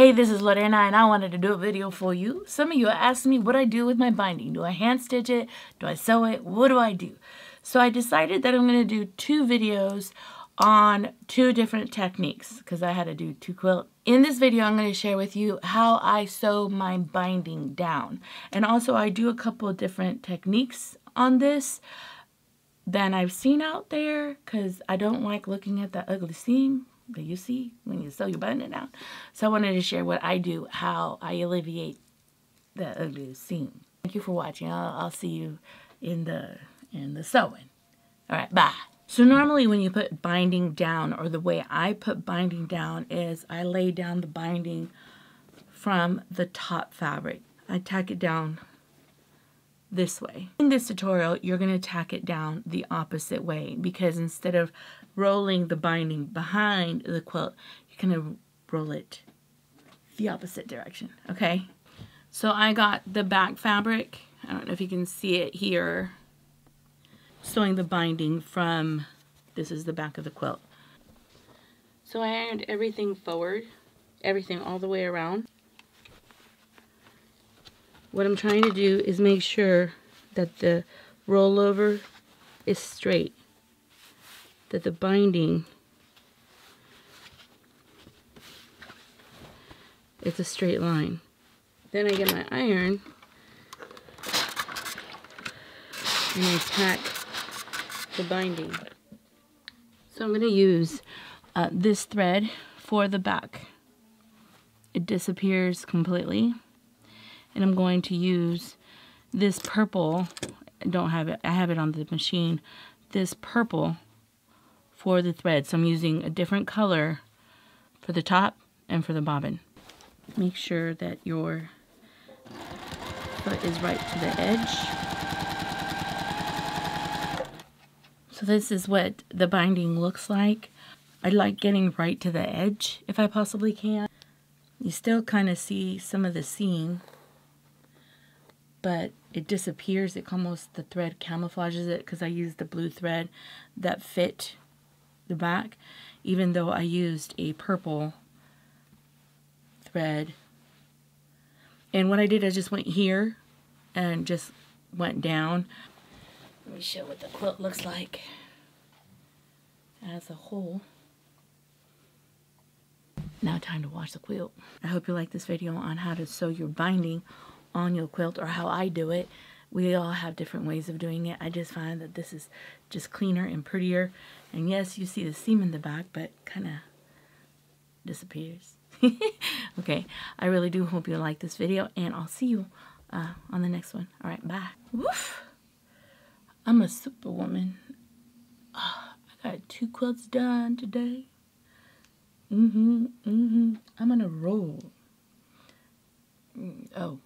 Hey, this is Lorena and I wanted to do a video for you. Some of you asked me what I do with my binding. Do I hand stitch it? Do I sew it? What do I do? So I decided that I'm going to do 2 videos on 2 different techniques because I had to do 2 quilts. In this video, I'm going to share with you how I sew my binding down. And also I do a couple of different techniques on this than I've seen out there because I don't like looking at that ugly seam that you see when you sew your binding down. So I wanted to share what I do, how I alleviate the ugly seam. Thank you for watching. I'll see you in the sewing. All right, bye. So normally when you put binding down, or the way I put binding down is I lay down the binding from the top fabric. I tack it down this way. In this tutorial, you're going to tack it down the opposite way because instead of rolling the binding behind the quilt, you're going to roll it the opposite direction, okay? So I got the back fabric. I don't know if you can see it here. Sewing the binding from, this is the back of the quilt. So I ironed everything forward, everything all the way around. What I'm trying to do is make sure that the rollover is straight, that the binding is a straight line. Then I get my iron and I tack the binding. So I'm going to use this thread for the back. It disappears completely. And I'm going to use this purple, I don't have it, I have it on the machine, this purple for the thread. So I'm using a different color for the top and for the bobbin. Make sure that your foot is right to the edge. So this is what the binding looks like. I like getting right to the edge if I possibly can. You still kind of see some of the seam, but it disappears. It almost, the thread camouflages it because I used the blue thread that fit the back, even though I used a purple thread. And what I did, I just went here and just went down. Let me show what the quilt looks like as a whole. Now time to wash the quilt. I hope you like this video on how to sew your binding on your quilt, or how I do it. We all have different ways of doing it. I just find that this is just cleaner and prettier. And yes, you see the seam in the back, but kind of disappears. Okay, I really do hope you like this video, and I'll see you on the next one. All right, bye. Woof. I'm a superwoman. I got 2 quilts done today. I'm on a roll. Oh.